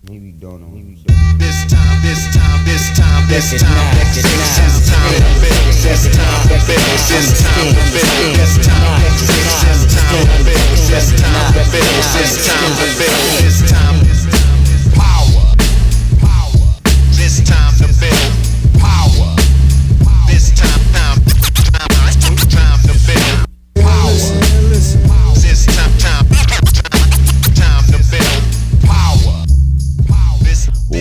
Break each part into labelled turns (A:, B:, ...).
A: Maybe don't know.
B: This time, this time, this time, this time, this time to build. This time to build. This time to build. This time to build. This time to build. This time to build. This time power. This time to build power. This time to build power. This time to build power.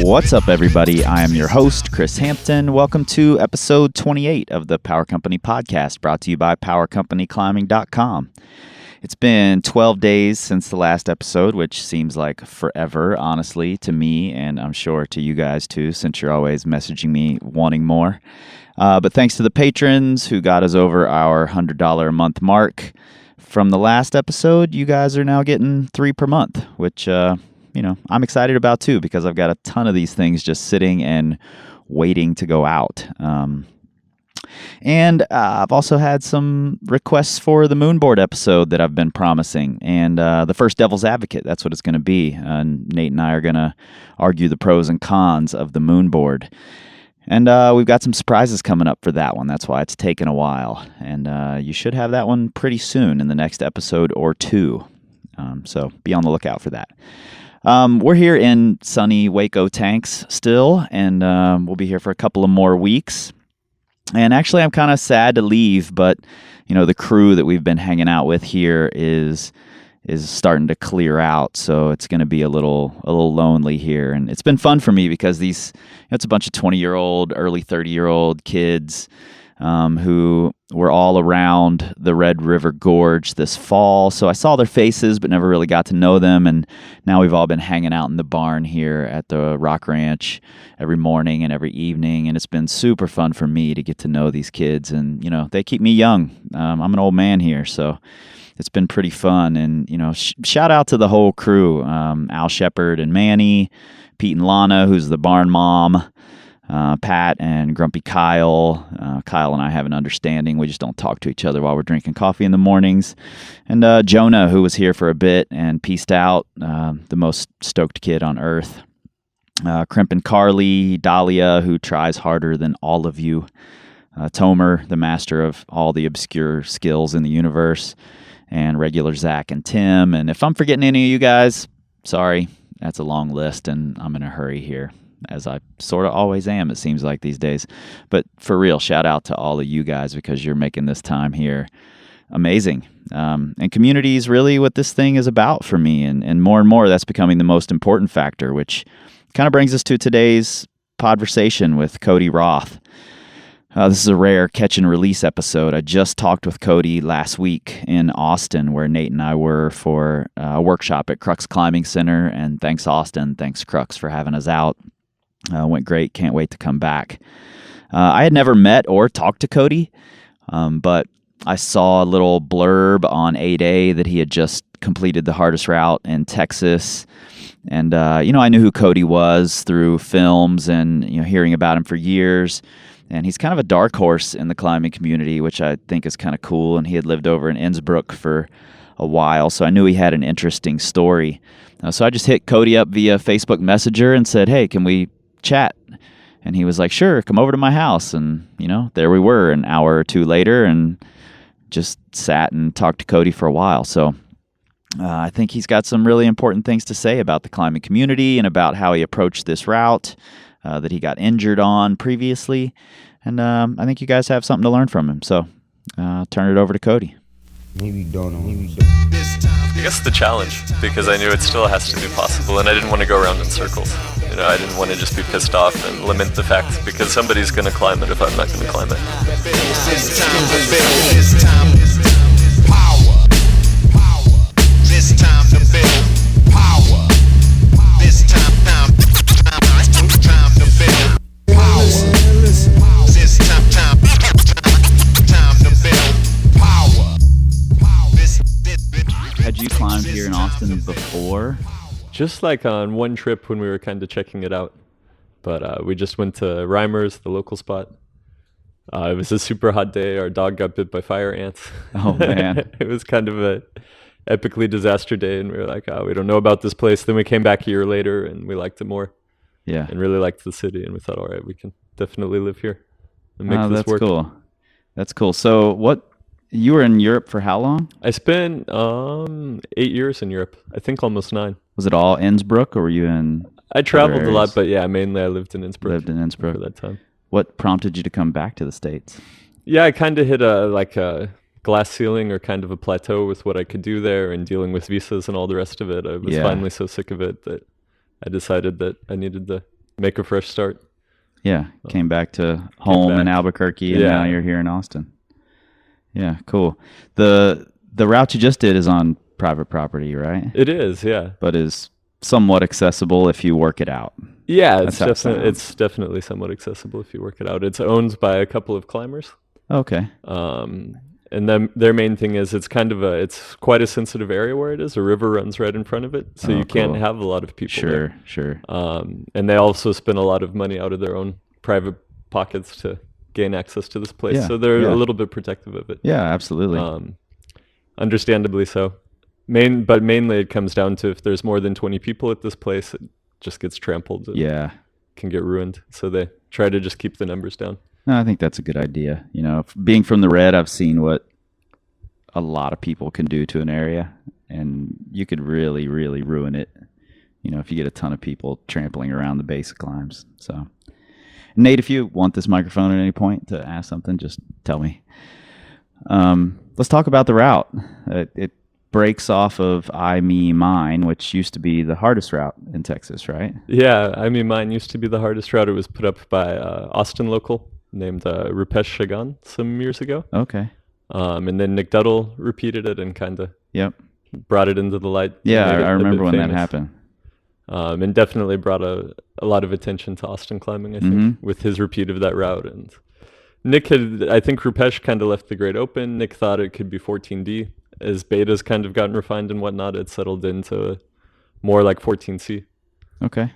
C: What's up, everybody? I am your host, Chris Hampton. Welcome to episode 28 of the Power Company Podcast, brought to you by PowerCompanyClimbing.com. It's been 12 days since the last episode, which seems like forever, honestly, to me, and I'm sure to you guys too, since you're always messaging me wanting more. But thanks to the patrons who got us over our $100 a month mark from the last episode, you guys are now getting 3 per month, which I'm excited about too, because I've got a ton of these things just sitting and waiting to go out. And I've also had some requests for the Moonboard episode that I've been promising, and the first Devil's Advocate, that's what it's going to be. Nate and I are going to argue the pros and cons of the Moonboard. And we've got some surprises coming up for that one. That's why it's taken a while. And you should have that one pretty soon in the next episode or two. So be on the lookout for that. We're here in sunny Waco Tanks still, and we'll be here for a couple of more weeks. And actually, I'm kind of sad to leave, but the crew that we've been hanging out with here is starting to clear out, so it's going to be a little lonely here. And it's been fun for me because it's a bunch of 20-year-old, early 30-year-old kids who were all around the Red River Gorge this fall. So I saw their faces, but never really got to know them. And now we've all been hanging out in the barn here at the Rock Ranch every morning and every evening. And it's been super fun for me to get to know these kids. And, they keep me young. I'm an old man here, so it's been pretty fun. And, shout out to the whole crew, Al Shepard and Manny, Pete and Lana, who's the barn mom, Pat and Grumpy Kyle. Kyle and I have an understanding. We just don't talk to each other while we're drinking coffee in the mornings. And Jonah, who was here for a bit and peaced out, the most stoked kid on earth. Crimp and Carly, Dahlia, who tries harder than all of you. Tomer, the master of all the obscure skills in the universe. And regular Zach and Tim. And if I'm forgetting any of you guys, sorry. That's a long list, and I'm in a hurry here, as I sort of always am, it seems like these days. But for real, shout out to all of you guys, because you're making this time here amazing. And community is really what this thing is about for me. And more that's becoming the most important factor, which kind of brings us to today's podversation with Cody Roth. This is a rare catch and release episode. I just talked with Cody last week in Austin, where Nate and I were for a workshop at Crux Climbing Center. And thanks, Austin. Thanks, Crux, for having us out. Went great. Can't wait to come back. I had never met or talked to Cody, but I saw a little blurb on 8A that he had just completed the hardest route in Texas. And, I knew who Cody was through films and, hearing about him for years. And he's kind of a dark horse in the climbing community, which I think is kind of cool. And he had lived over in Innsbruck for a while, so I knew he had an interesting story. So I just hit Cody up via Facebook Messenger and said, hey, can we chat? And he was like, sure, come over to my house. And, there we were an hour or two later and just sat and talked to Cody for a while. So I think he's got some really important things to say about the climbing community and about how he approached this route that he got injured on previously. And I think you guys have something to learn from him. So turn it over to Cody.
A: Maybe don't know.
D: I guess the challenge, because I knew it still has to be possible, and I didn't want to go around in circles. I didn't want to just be pissed off and lament the fact, because somebody's going to climb it if I'm not going to climb it.
B: This time to build. This time power. This time to build power. This time to build power. This time to build power.
C: Had you climbed here in Austin before?
D: Just like on one trip when we were kind of checking it out. But we just went to Reimers, the local spot. It was a super hot day. Our dog got bit by fire ants.
C: Oh, man.
D: It was kind of a epically disaster day, and we were like, oh, we don't know about this place. Then we came back a year later, and we liked it more.
C: Yeah.
D: And really liked the city, and we thought, all right, we can definitely live here and make this
C: that's
D: work.
C: cool. That's cool. So you were in Europe for how long?
D: I spent 8 years in Europe. I think almost 9.
C: Was it all Innsbruck, or were you in?
D: I traveled a
C: areas?
D: lot, but yeah, mainly I lived in Innsbruck.
C: Lived in Innsbruck
D: for that time.
C: What prompted you to come back to the States?
D: Yeah, I kind of hit a glass ceiling or kind of a plateau with what I could do there and dealing with visas and all the rest of it. I was finally so sick of it that I decided that I needed to make a fresh start.
C: Yeah, came back to home in Albuquerque, and now you're here in Austin. Yeah, cool. The route you just did is on private property, right?
D: It is, yeah.
C: But is somewhat accessible if you work it out.
D: Yeah, it's definitely somewhat accessible if you work it out. It's owned by a couple of climbers.
C: Okay.
D: And then their main thing is it's quite a sensitive area where it is. A river runs right in front of it, so you can't have a lot of people there.
C: Sure.
D: And they also spend a lot of money out of their own private pockets to gain access to this place. So they're a little bit protective of it.
C: Yeah, absolutely.
D: Understandably so. But mainly it comes down to if there's more than 20 people at this place, it just gets trampled. And can get ruined. So they try to just keep the numbers down.
C: No, I think that's a good idea. You know, being from the Red, I've seen what a lot of people can do to an area, and you could really, really ruin it. You know, if you get a ton of people trampling around the base of climbs. So, Nate, if you want this microphone at any point to ask something, just tell me. Let's talk about the route. It breaks off of I, Me, Mine, which used to be the hardest route in Texas, right?
D: Yeah, I mean, mine used to be the hardest route. It was put up by Austin local named Rupesh Shagan some years ago.
C: Okay.
D: And then Nick Duddle repeated it and kind of brought it into the light.
C: Yeah, I remember when that happened.
D: And definitely brought a lot of attention to Austin climbing, I think, with his repeat of that route. And I think Rupesh kind of left the grade open. Nick thought it could be 14D. As betas kind of gotten refined and whatnot, it settled into more like 14C.
C: Okay.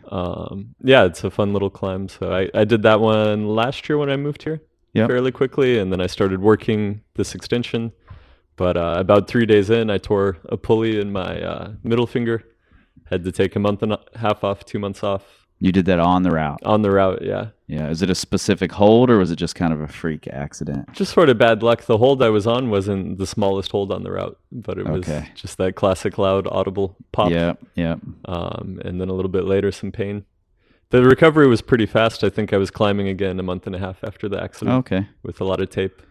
D: Yeah, it's a fun little climb. So I did that one last year when I moved here fairly quickly, and then I started working this extension. But about 3 days in, I tore a pulley in my middle finger. Had to take a month and a half off, 2 months off.
C: You did that on the route?
D: On the route, yeah.
C: Yeah. Is it a specific hold, or was it just kind of a freak accident?
D: Just sort of bad luck. The hold I was on wasn't the smallest hold on the route, but it was just that classic loud, audible pop.
C: Yeah.
D: And then a little bit later, some pain. The recovery was pretty fast. I think I was climbing again a month and a half after the accident.
C: Okay.
D: With a lot of tape.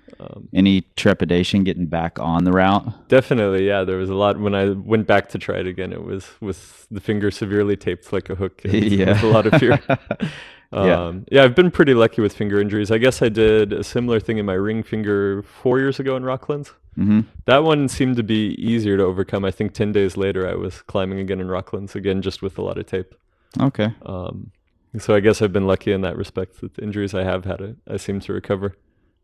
C: Any trepidation getting back on the route?
D: Definitely, yeah. There was a lot. When I went back to try it again, it was with the finger severely taped like a hook. With a lot of fear. Yeah, I've been pretty lucky with finger injuries. I guess I did a similar thing in my ring finger 4 years ago in Rocklands.
C: Mm-hmm.
D: That one seemed to be easier to overcome. I think 10 days later, I was climbing again in Rocklands, again, just with a lot of tape.
C: Okay.
D: So I guess I've been lucky in that respect. With the injuries I have had, I seem to recover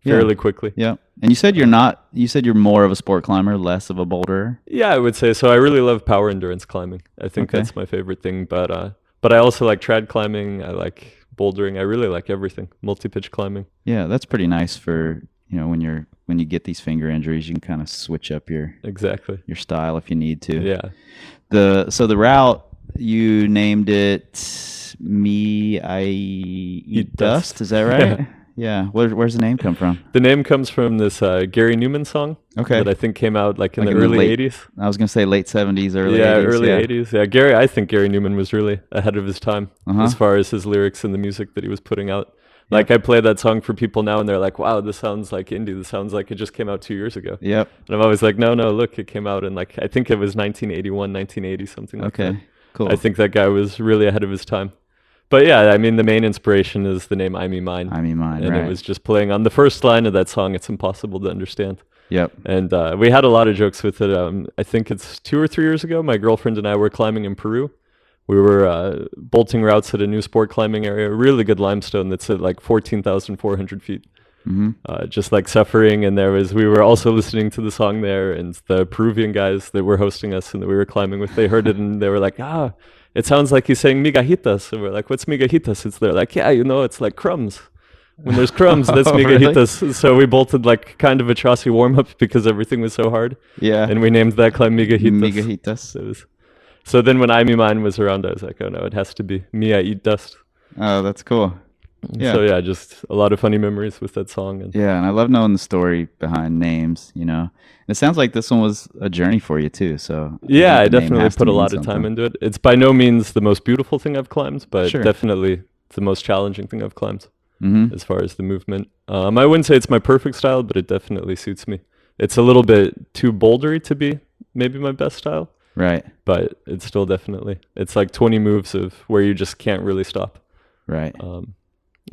D: fairly quickly.
C: Yeah. And you said you're more of a sport climber, less of a boulderer?
D: Yeah, I would say so. I really love power endurance climbing. I think that's my favorite thing. But I also like trad climbing. I like bouldering. I really like everything. Multi-pitch climbing. Yeah,
C: that's pretty nice for, when you get these finger injuries, you can kind of switch up your style if you need to.
D: Yeah.
C: So the route, you named it Me, I Eat Dust. Is that right? Yeah. Where's the name come from?
D: The name comes from this Gary Newman song that I think came out in the early 80s.
C: I was going to say late 70s, early 80s.
D: Early 80s. Yeah, I think Gary Newman was really ahead of his time as far as his lyrics and the music that he was putting out. Like, I play that song for people now, and they're like, wow, this sounds like indie. This sounds like it just came out 2 years ago.
C: Yep.
D: And I'm always like, no, look, it came out in, I think it was 1981, 1980, something like that.
C: Okay, cool.
D: I think that guy was really ahead of his time. But yeah, I mean, the main inspiration is the name I, Me, Mine.
C: I, Me, Mine,
D: and
C: right.
D: it was just playing on the first line of that song, It's Impossible to Understand.
C: Yep.
D: And we had a lot of jokes with it. I think it's 2 or 3 years ago, my girlfriend and I were climbing in Peru. We were bolting routes at a new sport climbing area, really good limestone that's at 14,400 feet. Mm-hmm. Just suffering. And we were also listening to the song there, and the Peruvian guys that were hosting us and that we were climbing with, they heard it and they were like, it sounds like he's saying migajitas. And we're like, what's migajitas? They're like, yeah, it's like crumbs. When there's crumbs, that's
C: Oh, really?
D: migajitas. So we bolted like kind of a chassis warm-up because everything was so hard.
C: Yeah.
D: And we named that climb migajitas.
C: Migajitas.
D: So then when I Me Mine was around, I was like, oh no, it has to be Me I Eat Dust.
C: Oh, that's cool. Yeah.
D: So yeah, just a lot of funny memories with that song. And
C: Yeah, and I love knowing the story behind names, you know. And it sounds like this one was a journey for you too, so
D: yeah, I
C: think the name
D: definitely
C: has to
D: put a
C: mean
D: lot of time
C: something.
D: into it. It's by no means the most beautiful thing I've climbed, but
C: Sure.
D: definitely the most challenging thing I've climbed
C: Mhm.
D: as far as the movement. I wouldn't say it's my perfect style, but it definitely suits me. It's a little bit too bouldery to be maybe my best style,
C: Right.
D: but it's still definitely. It's like 20 moves of where you just can't really stop.
C: Right.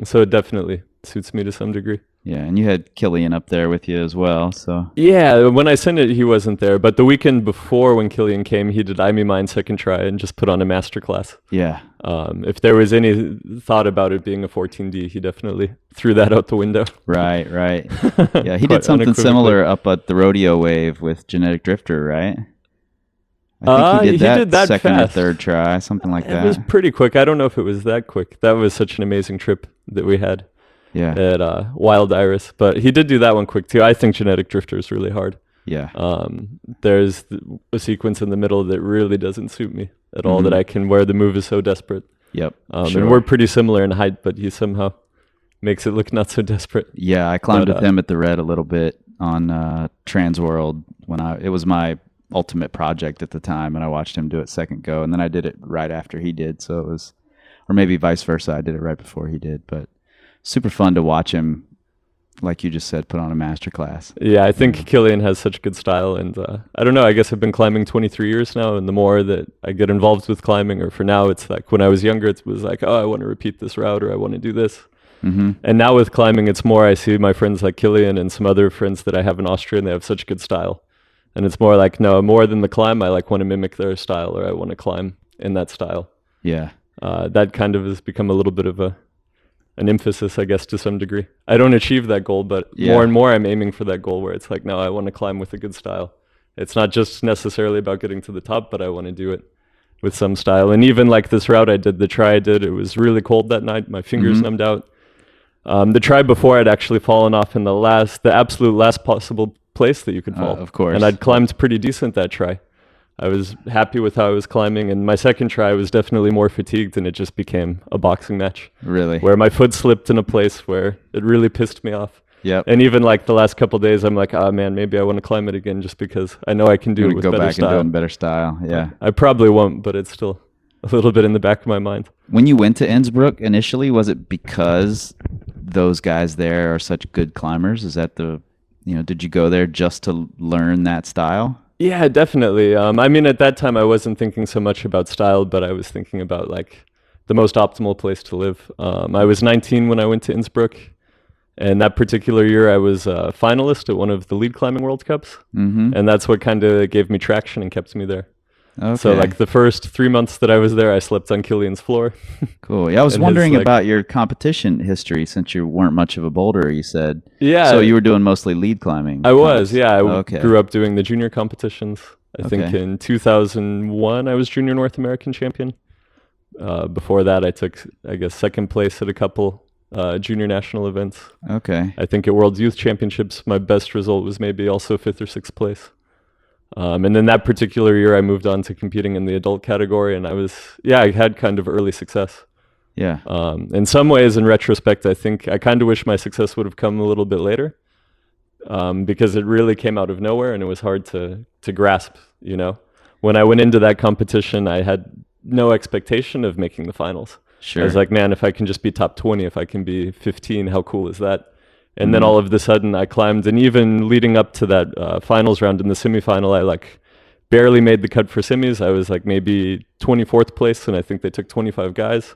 D: So it definitely suits me to some degree.
C: Yeah, and you had Killian up there with you as well, so
D: Yeah, when I sent it, he wasn't there. But the weekend before, when Killian came, he did I Me Mine second try and just put on a master class.
C: yeah.
D: If there was any thought about it being a 14D, he definitely threw that out the window.
C: Right. Yeah, he
D: Quite
C: did something
D: unequivocally.
C: similar up at the rodeo wave with Genetic Drifter, right? I think
D: He did that
C: second
D: fast.
C: or third try, something like
D: It was
C: that.
D: pretty quick. I don't know if it was that quick. That was such an amazing trip that we had
C: Yeah.
D: at Wild Iris. But he did do that one quick too. I think Genetic Drifter is really hard.
C: Yeah.
D: There's a sequence in the middle that really doesn't suit me at all, that I can, where the move is so desperate.
C: Yep.
D: And we're pretty similar in height, but he somehow makes it look not so desperate.
C: Yeah, I climbed
D: But,
C: with him at the Red a little bit on Transworld when it was my ultimate project at the time, and I watched him do it second go, and then I did it right after he did. So it was, or maybe vice versa. I did it right before he did, but super fun to watch him, like you just said, put on a master class.
D: Yeah, I think Killian has such good style, and I don't know, I guess I've been climbing 23 years now, and the more that I get involved with climbing, or for now, it's like when I was younger, it was like, oh, I want to repeat this route, or I want to do this. And now with climbing, it's more, I see my friends like Killian and some other friends that I have in Austria, and they have such good style. And it's more like, no, more than the climb, I like want to mimic their style, or I want to climb in that style.
C: Yeah.
D: That kind of has become a little bit of an emphasis, I guess, to some degree. I don't achieve that goal, but
C: Yeah.
D: more and more I'm aiming for that goal where it's like, no, I want to climb with a good style. It's not just necessarily about getting to the top, but I want to do it with some style. And even like this route I did, the try I did, it was really cold that night. My fingers numbed out. The try before, I'd actually fallen off in the absolute last possible place that you could fall.
C: Of course.
D: And I'd climbed pretty decent that try. I was happy with how I was climbing, and my second try was definitely more fatigued, and it just became a boxing match
C: Really?
D: where my foot slipped in a place where it really pissed me off.
C: Yep.
D: And even like the last couple of days, I'm like, man, maybe I want to climb it again just because I know I can do it with
C: go
D: better
C: back and do it
D: style.
C: in better style. Yeah.
D: I probably won't, but it's still a little bit in the back of my mind.
C: When you went to Innsbruck initially, was it because those guys there are such good climbers? Is that did you go there just to learn that style?
D: Yeah, definitely. I mean, at that time, I wasn't thinking so much about style, but I was thinking about like the most optimal place to live. I was 19 when I went to Innsbruck, and that particular year, I was a finalist at one of the lead climbing World Cups, and that's what kind of gave me traction and kept me there.
C: Okay.
D: So like the first 3 months that I was there, I slept on Killian's floor.
C: Cool. Yeah, I was
D: And
C: wondering
D: his, like-
C: about your competition history since you weren't much of a boulderer, you said.
D: Yeah.
C: So you were doing mostly lead climbing.
D: I was, yeah. I
C: Okay.
D: grew up doing the junior competitions. I think
C: Okay.
D: in 2001, I was junior North American champion. Before that, I took, I guess, second place at a couple junior national events.
C: Okay.
D: I think at World Youth Championships, my best result was maybe also 5th or 6th place. And then that particular year, I moved on to competing in the adult category, and I had kind of early success.
C: Yeah.
D: In some ways, in retrospect, I think I kind of wish my success would have come a little bit later, because it really came out of nowhere, and it was hard to grasp, you know? When I went into that competition, I had no expectation of making the finals.
C: Sure.
D: I was like, man, if I can just be top 20, if I can be 15, how cool is that? And then all of a sudden I climbed, and even leading up to that finals round in the semifinal, I like barely made the cut for semis. I was like maybe 24th place, and I think they took 25 guys.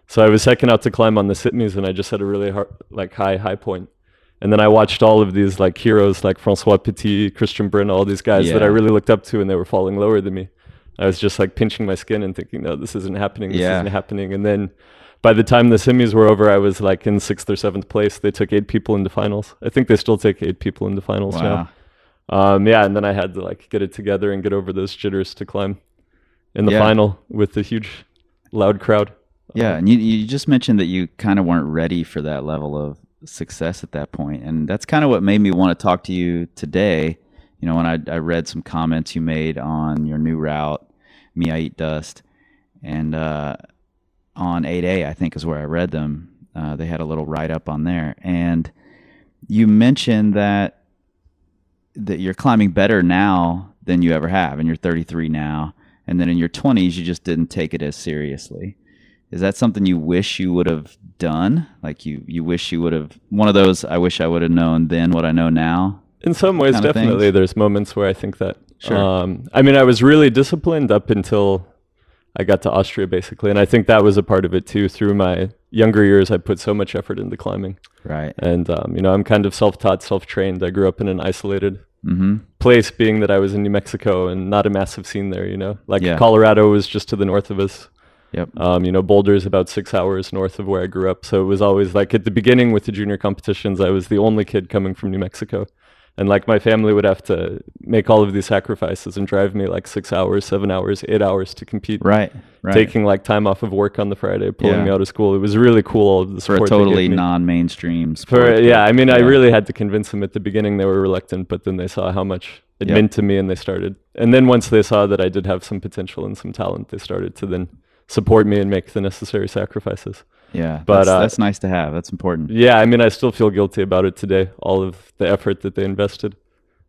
D: So I was second out to climb on the semis, and I just had a really high point. And then I watched all of these like heroes like Francois Petit, Christian Brun, all these guys that I
C: Yeah.
D: really looked up to, and they were falling lower than me. I was just like pinching my skin and thinking, no, this isn't happening. This
C: Yeah.
D: isn't happening. And then by the time the semis were over, I was like in 6th or 7th place. They took 8 people into finals. I think they still take 8 people into finals
C: Wow.
D: now. Yeah, and then I had to like get it together and get over those jitters to climb in the
C: Yeah.
D: final with the huge, loud crowd.
C: Yeah, and you just mentioned that you kind of weren't ready for that level of success at that point. And that's kind of what made me want to talk to you today. You know, when I read some comments you made on your new route, Me I Eat Dust, and on 8A, I think is where I read them. They had a little write-up on there. And you mentioned that you're climbing better now than you ever have, and you're 33 now. And then in your 20s, you just didn't take it as seriously. Is that something you wish you would have done? Like you wish you would have, one of those, I wish I would have known then what I know now?
D: In some ways,
C: kind of
D: definitely.
C: things?
D: There's moments where I think that.
C: Sure.
D: I mean, I was really disciplined up until I got to Austria, basically. And I think that was a part of it, too. Through my younger years, I put so much effort into climbing.
C: Right.
D: And, you know, I'm kind of self-taught, self-trained. I grew up in an isolated place, being that I was in New Mexico and not a massive scene there, you know. Like
C: Yeah.
D: Colorado was just to the north of us.
C: Yep.
D: You know, Boulder's about 6 hours north of where I grew up. So it was always like at the beginning with the junior competitions, I was the only kid coming from New Mexico. And like my family would have to make all of these sacrifices and drive me like 6 hours, 7 hours, 8 hours to compete.
C: Right.
D: Taking like time off of work on the Friday, pulling
C: Yeah.
D: me out of school. It was really cool, all of the
C: For
D: support
C: a
D: they
C: totally
D: gave me.
C: non-mainstream sport.
D: I mean, I
C: Yeah.
D: really had to convince them at the beginning. They were reluctant, but then they saw how much it
C: Yep.
D: meant to me and they started. And then once they saw that I did have some potential and some talent, they started to then support me and make the necessary sacrifices.
C: Yeah.
D: But,
C: That's nice to have. That's important.
D: Yeah, I mean, I still feel guilty about it today, all of the effort that they invested.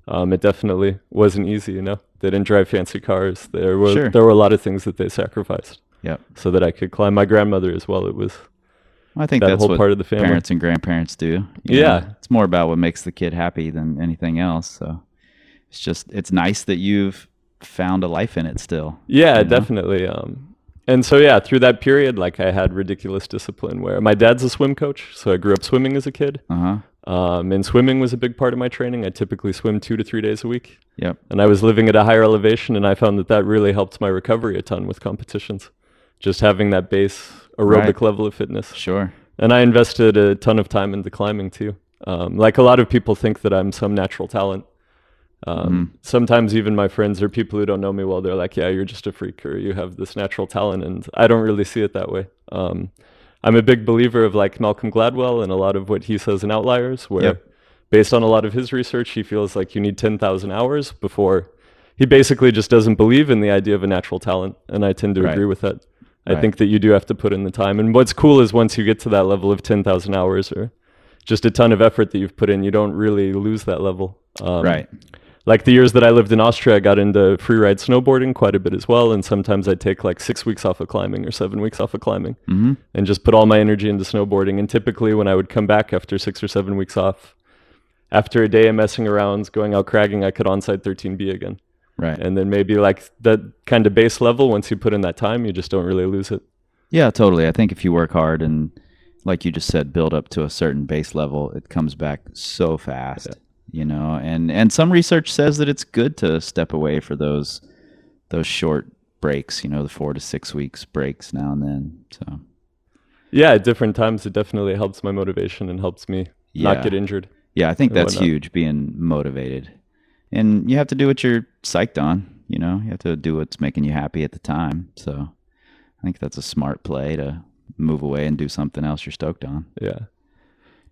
D: It definitely wasn't easy, you know. They didn't drive fancy cars. There
C: Sure.
D: were a lot of things that they sacrificed
C: Yep.
D: so that I could climb. My grandmother as well. It was
C: I think
D: that
C: that's
D: whole
C: what
D: part of the family.
C: parents and grandparents do. you
D: Yeah.
C: know? It's more about what makes the kid happy than anything else. So it's nice that you've found a life in it still.
D: Yeah,
C: you know?
D: definitely. And so, yeah, through that period, like I had ridiculous discipline where my dad's a swim coach. So I grew up swimming as a kid.
C: Uh-huh.
D: And swimming was a big part of my training. I typically swim 2 to 3 days a week.
C: Yep.
D: And I was living at a higher elevation, and I found that really helped my recovery a ton with competitions. Just having that base aerobic
C: Right.
D: level of fitness.
C: Sure.
D: And I invested a ton of time into climbing too. Like a lot of people think that I'm some natural talent. Sometimes even my friends or people who don't know me well, they're like, yeah, you're just a freak or you have this natural talent. And I don't really see it that way. I'm a big believer of like Malcolm Gladwell and a lot of what he says in Outliers, where
C: Yep.
D: based on a lot of his research, he feels like you need 10,000 hours before he basically just doesn't believe in the idea of a natural talent. And I tend to
C: Right.
D: agree with that. I
C: Right.
D: think that you do have to put in the time. And what's cool is once you get to that level of 10,000 hours or just a ton of effort that you've put in, you don't really lose that level.
C: Right.
D: Like the years that I lived in Austria, I got into free ride snowboarding quite a bit as well. And sometimes I'd take like 6 weeks off of climbing or 7 weeks off of climbing and just put all my energy into snowboarding. And typically when I would come back after 6 or 7 weeks off, after a day of messing around, going out cragging, I could onside 13B again.
C: Right.
D: And then maybe like that kind of base level, once you put in that time, you just don't really lose it.
C: Yeah, totally. I think if you work hard and, like you just said, build up to a certain base level, it comes back so fast, you know. And some research says that it's good to step away for those short breaks, you know, the 4 to 6 weeks breaks now and then. So
D: Yeah, at different times, it definitely helps my motivation and helps me
C: Yeah.
D: not get injured.
C: yeah, I think
D: And
C: that's
D: whatnot.
C: huge, being motivated. And you have to do what you're psyched on, you know. You have to do what's making you happy at the time. So I think that's a smart play to move away and do something else you're stoked on.
D: Yeah.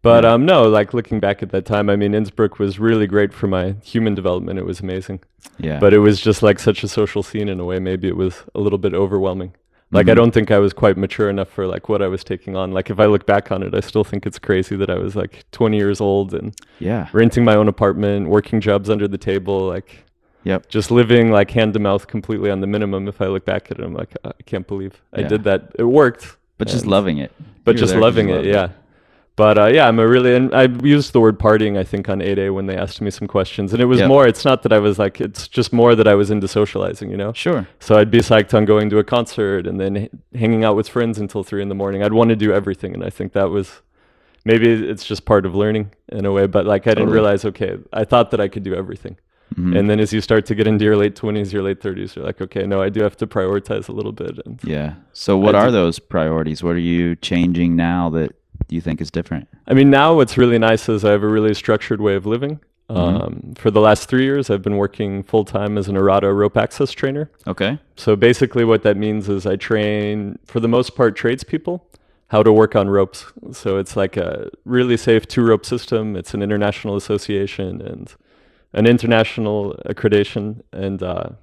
D: But no, like looking back at that time, I mean, Innsbruck was really great for my human development. It was amazing.
C: Yeah.
D: But it was just like such a social scene in a way. Maybe it was a little bit overwhelming. Like, I don't think I was quite mature enough for like what I was taking on. Like, if I look back on it, I still think it's crazy that I was like 20 years old and
C: Yeah.
D: renting my own apartment, working jobs under the table, like
C: Yep.
D: just living like hand to mouth completely on the minimum. If I look back at it, I'm like, I can't believe I
C: Yeah.
D: did that. It worked.
C: But just
D: And-
C: loving it.
D: but
C: You're
D: just
C: there 'cause
D: loving
C: you
D: it,
C: love
D: yeah. But yeah, and I used the word partying, I think, on 8A when they asked me some questions. And it was
C: Yep.
D: more, it's not that I was like, it's just more that I was into socializing, you know?
C: Sure.
D: So I'd be psyched on going to a concert and then hanging out with friends until 3 in the morning. I'd want to do everything. And I think that was, maybe it's just part of learning in a way. But like, I didn't
C: Totally.
D: realize, okay, I thought that I could do everything. And then as you start to get into your late 20s, your late 30s, you're like, okay, no, I do have to prioritize a little bit. And
C: Yeah. So what
D: I
C: are
D: do-
C: those priorities? What are you changing now that you think is different?
D: I mean, now what's really nice is I have a really structured way of living. For the last 3 years, I've been working full time as an errata rope access trainer.
C: Okay.
D: So basically what that means is I train, for the most part, tradespeople. how to work on ropes. So it's like a really safe 2-rope system. It's an international association and an international accreditation. And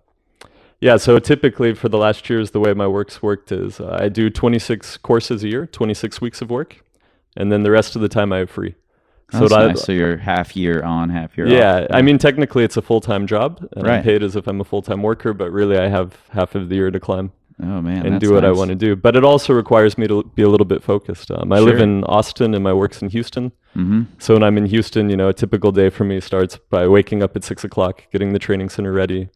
D: yeah, so typically for the last years, the way my work's worked is I do 26 courses a year, 26 weeks of work, and then the rest of the time I have free.
C: That's nice. So you're half year on, half year off.
D: Yeah, I mean, technically it's a full-time job, and
C: Right.
D: I'm paid as if I'm a full-time worker, but really I have half of the year to climb
C: Oh man,
D: and
C: that's
D: do what I
C: nice.
D: want to do. But it also requires me to be a little bit focused. I live
C: Sure.
D: in Austin and my work's in Houston.
C: Mm-hmm.
D: So when I'm in Houston, you know, a typical day for me starts by waking up at 6 o'clock, getting the training center ready,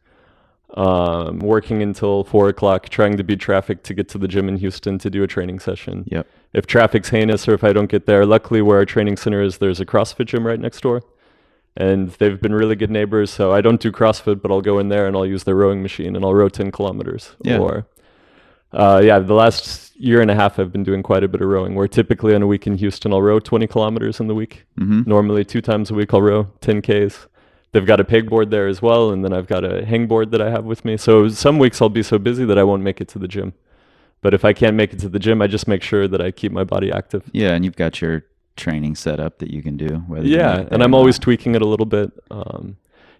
D: working until 4 o'clock, trying to beat traffic to get to the gym in Houston to do a training session.
C: Yep.
D: If traffic's heinous or if I don't get there, luckily where our training center is, there's a CrossFit gym right next door. And they've been really good neighbors. So I don't do CrossFit, but I'll go in there and I'll use their rowing machine and I'll row 10 kilometers.
C: Yeah.
D: Or, yeah, the last year and a half, I've been doing quite a bit of rowing, where typically on a week in Houston, I'll row 20 kilometers in the week.
C: Mm-hmm.
D: Normally 2 times a week, I'll row 10 Ks. They've got a pegboard there as well. And then I've got a hangboard that I have with me. So some weeks I'll be so busy that I won't make it to the gym. But if I can't make it to the gym, I just make sure that I keep my body active.
C: Yeah, and you've got your training set up that you can do. Whether you
D: Yeah,
C: make it
D: and
C: or
D: I'm always
C: not.
D: tweaking it a little bit.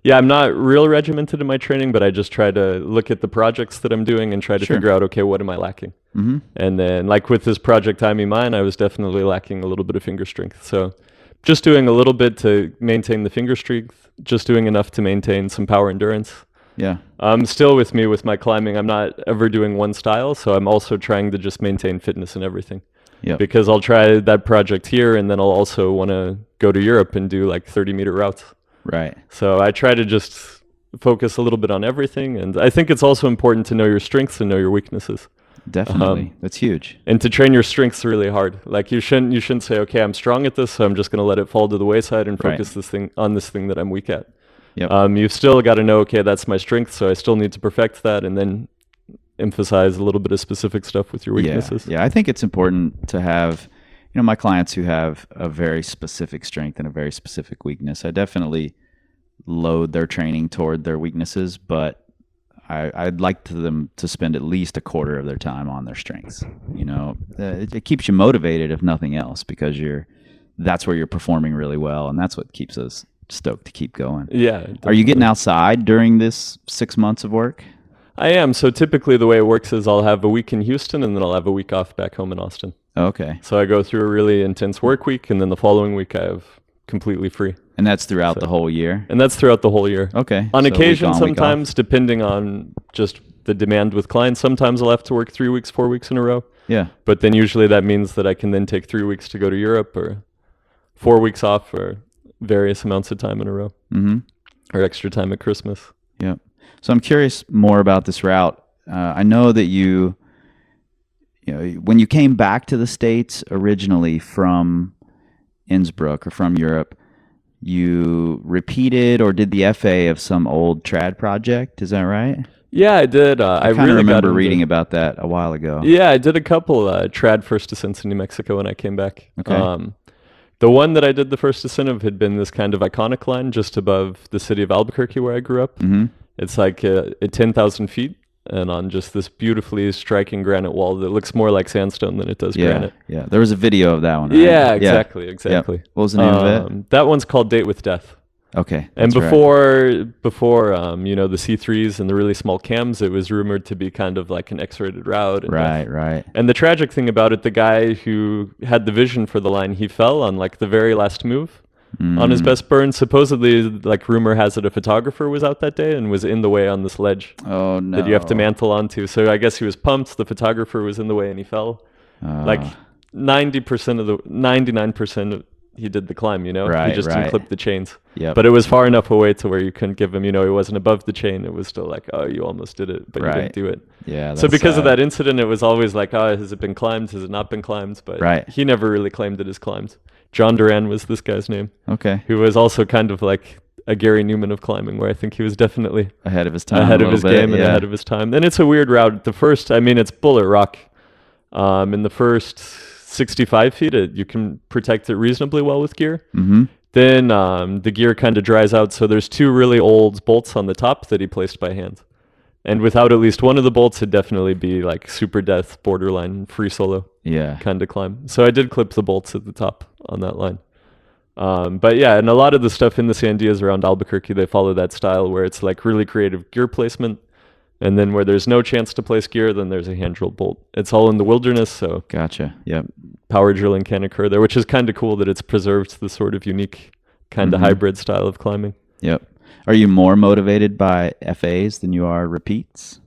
D: Yeah, I'm not real regimented in my training, but I just try to look at the projects that I'm doing and try to
C: Sure.
D: figure out, okay, what am I lacking?
C: Mm-hmm.
D: And then, like with this project, I Me Mine, I was definitely lacking a little bit of finger strength. So just doing a little bit to maintain the finger strength, just doing enough to maintain some power endurance.
C: Yeah.
D: Still with me with my climbing, I'm not ever doing one style, so I'm also trying to just maintain fitness in everything.
C: Yep.
D: Because I'll try that project here, and then I'll also want to go to Europe and do like 30-meter routes.
C: Right.
D: So I try to just focus a little bit on everything, and I think it's also important to know your strengths and know your weaknesses.
C: Definitely. That's huge.
D: And to train your strengths really hard. Like you shouldn't say, okay, I'm strong at this, so I'm just going to let it fall to the wayside and
C: Right.
D: focus this thing that I'm weak at.
C: Yep.
D: You've still got to know, okay, that's my strength, so I still need to perfect that, and then emphasize a little bit of specific stuff with your weaknesses.
C: Yeah, I think it's important to have, my clients who have a very specific strength and a very specific weakness, I definitely load their training toward their weaknesses, but I'd like them to spend at least a quarter of their time on their strengths. It keeps you motivated, if nothing else, because that's where you're performing really well, and that's what keeps us stoked to keep going.
D: Yeah.
C: Are you
D: definitely.
C: getting outside during this 6 months of work?
D: I am. So typically the way it works is I'll have a week in Houston and then I'll have a week off back home in Austin.
C: Okay.
D: So I go through a really intense work week, and then the following week I have completely free.
C: And that's throughout the whole year?
D: And that's throughout the whole year.
C: Okay.
D: On
C: So week
D: occasion,
C: on, week off.
D: sometimes, depending on just the demand with clients, sometimes I'll have to work 3 weeks, 4 weeks in a row.
C: Yeah.
D: But then usually that means that I can then take 3 weeks to go to Europe, or 4 weeks off, or various amounts of time in a row,
C: Mm-hmm.
D: or extra time at Christmas.
C: Yep. So I'm curious more about this route. I know that when you came back to the States originally from Innsbruck or from Europe, you repeated or did the FA of some old trad project. Is that right?
D: Yeah, I did. I
C: kind of
D: really
C: remember
D: got
C: reading
D: into,
C: about that a while ago.
D: Yeah, I did a couple trad first ascents in New Mexico when I came back.
C: Okay.
D: The one that I did the first ascent of had been this kind of iconic line just above the city of Albuquerque where I grew up.
C: Mm-hmm.
D: It's like at 10,000 feet and on just this beautifully striking granite wall that looks more like sandstone than it does granite.
C: Yeah. There was a video of that one, right?
D: Yeah, exactly.
C: Yep. What was the name of it?
D: That one's called Date with Death.
C: Okay.
D: And
C: that's right.
D: before the C3s and the really small cams, it was rumored to be kind of like an X-rated route. And
C: Right.
D: And the tragic thing about it, the guy who had the vision for the line, he fell on like the very last move on his best burn. Supposedly, like rumor has it, a photographer was out that day and was in the way on this ledge
C: Oh, no.
D: that you have to mantle onto. So I guess he was pumped. The photographer was in the way and he fell. Like 99% he did the climb,
C: Right,
D: he just
C: right.
D: unclipped the chains.
C: Yep.
D: But it was far enough away to where you couldn't give him, he wasn't above the chain. It was still like, oh, you almost did it, but you
C: Right.
D: didn't do it.
C: Yeah.
D: So
C: that's
D: because of
C: sad.
D: that incident, it was always like, oh, has it been climbed? Has it not been climbed? But
C: Right.
D: he never really claimed it as climbed. John Duran was this guy's name,
C: Okay.
D: who was also kind of like a Gary Newman of climbing, where I think he was definitely
C: Ahead of his time.
D: ahead
C: a
D: of his
C: little bit,
D: game and
C: yeah.
D: ahead of his time. And it's a weird route. It's bullet rock. In the first 65 feet, you can protect it reasonably well with gear.
C: Mm-hmm.
D: Then the gear kind of dries out. So there's 2 really old bolts on the top that he placed by hand. And without at least one of the bolts, it'd definitely be like super death, borderline, free solo
C: Yeah.
D: kind of climb. So I did clip the bolts at the top on that line. But yeah, and a lot of the stuff in the Sandias around Albuquerque, they follow that style where it's like really creative gear placement. And then where there's no chance to place gear, then there's a hand drilled bolt. It's all in the wilderness, so
C: Gotcha. Yep.
D: power drilling can occur there, which is kind of cool that it's preserved the sort of unique kind of hybrid style of climbing.
C: Yep. Are you more motivated by FAs than you are repeats?